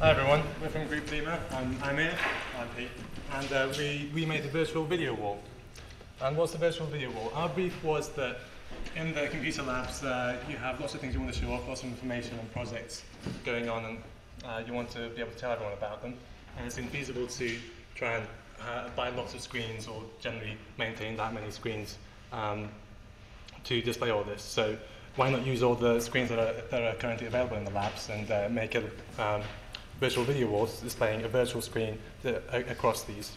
Hi everyone, we're from Group Lima. I'm here, I'm Pete, and we made a virtual video wall. And what's the virtual video wall? Our brief was that in the computer labs you have lots of things you want to show off, lots of information and projects going on, and you want to be able to tell everyone about them. And it's infeasible to try and buy lots of screens or generally maintain that many screens to display all this. So why not use all the screens that are currently available in the labs and make a virtual video wall displaying a virtual screen across these.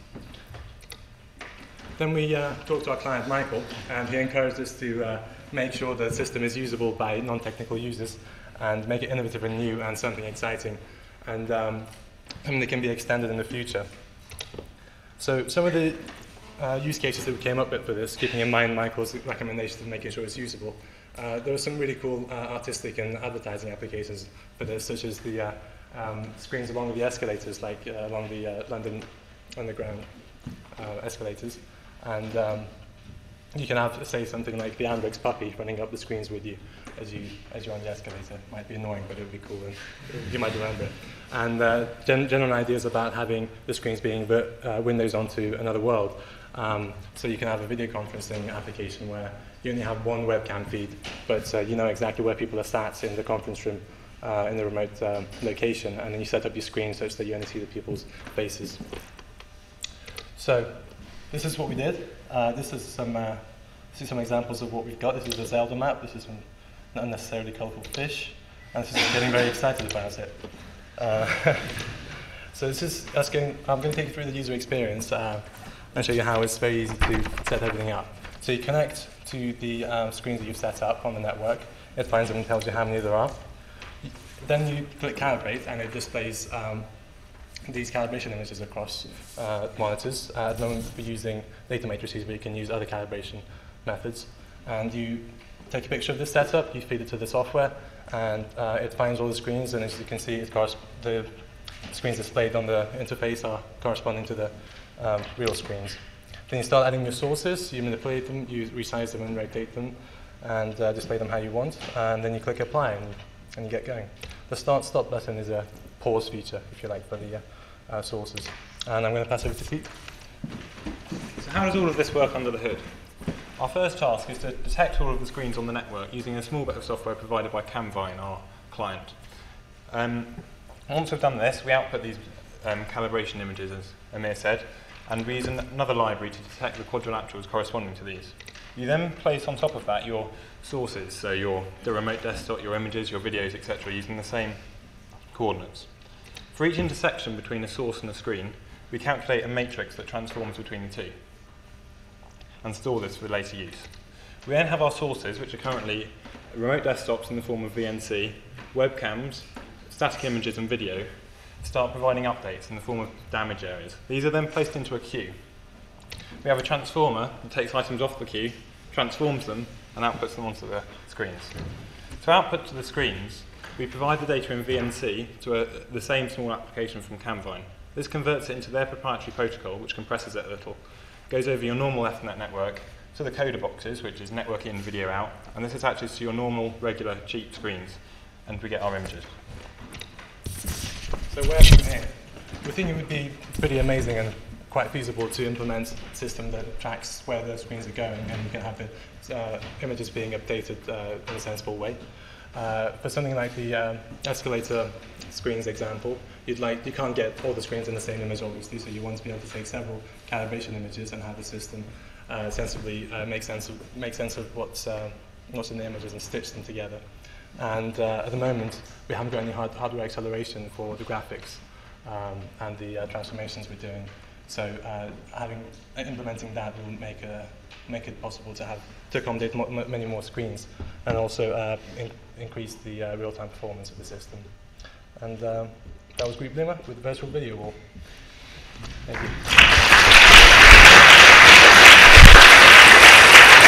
Then we talked to our client Michael, and he encouraged us to make sure the system is usable by non-technical users and make it innovative and new and something exciting, and something that can be extended in the future. So some of the use cases that we came up with for this, keeping in mind Michael's recommendations of making sure it's usable, there were some really cool artistic and advertising applications for this, such as the screens along the escalators, like along the London Underground escalators. And you can have, say, something like the Andrex puppy running up the screens with you as you're on the escalator. Might be annoying, but it would be cool, and you might remember it. And general ideas about having the screens being windows onto another world. So you can have a video conferencing application where you only have one webcam feed, but you know exactly where people are sat in the conference room in the remote location, and then you set up your screen such that you only see the people's faces. So this is what we did. This is some examples of what we've got. This is a Zelda map. This is an unnecessarily colourful fish, and this is getting very excited about it. So this is I'm going to take you through the user experience and show you how it's very easy to set everything up. So you connect to the screens that you've set up on the network. It finds them and tells you how many there are. Then you click Calibrate, and it displays these calibration images across monitors. At the moment, we're using data matrices, but you can use other calibration methods. And you take a picture of this setup, you feed it to the software, and it finds all the screens, and as you can see, the screens displayed on the interface are corresponding to the real screens. Then you start adding your sources, you manipulate them, you resize them and rotate them, and display them how you want, and then you click Apply, and you get going. The Start-Stop button is a pause feature, if you like, for the sources. And I'm going to pass over to Pete. So how does all of this work under the hood? Our first task is to detect all of the screens on the network using a small bit of software provided by Camvine, our client. Once we've done this, we output these calibration images, as Amir said, and we use another library to detect the quadrilaterals corresponding to these. You then place on top of that your sources, so the remote desktop, your images, your videos, etc., using the same coordinates. For each intersection between a source and a screen, we calculate a matrix that transforms between the two and store this for later use. We then have our sources, which are currently remote desktops in the form of VNC, webcams, static images and video, start providing updates in the form of damage areas. These are then placed into a queue. We have a transformer that takes items off the queue, transforms them, and outputs them onto the screens. To output to the screens, we provide the data in VNC to the same small application from Camvine. This converts it into their proprietary protocol, which compresses it a little, goes over your normal Ethernet network to the coder boxes, which is network in, video out, and this attaches to your normal, regular, cheap screens, and we get our images. So where from here? We think it would be pretty amazing and quite feasible to implement a system that tracks where the screens are going, and you can have the images being updated in a sensible way. For something like the escalator screens example, you can't get all the screens in the same image, obviously, so you want to be able to take several calibration images and have the system sensibly make sense of what's in the images and stitch them together. And at the moment, we haven't got any hardware acceleration for the graphics and the transformations we're doing. So implementing that will make it possible to accommodate many more screens, and also increase the real-time performance of the system. And that was Group Lima with the virtual video wall. Thank you.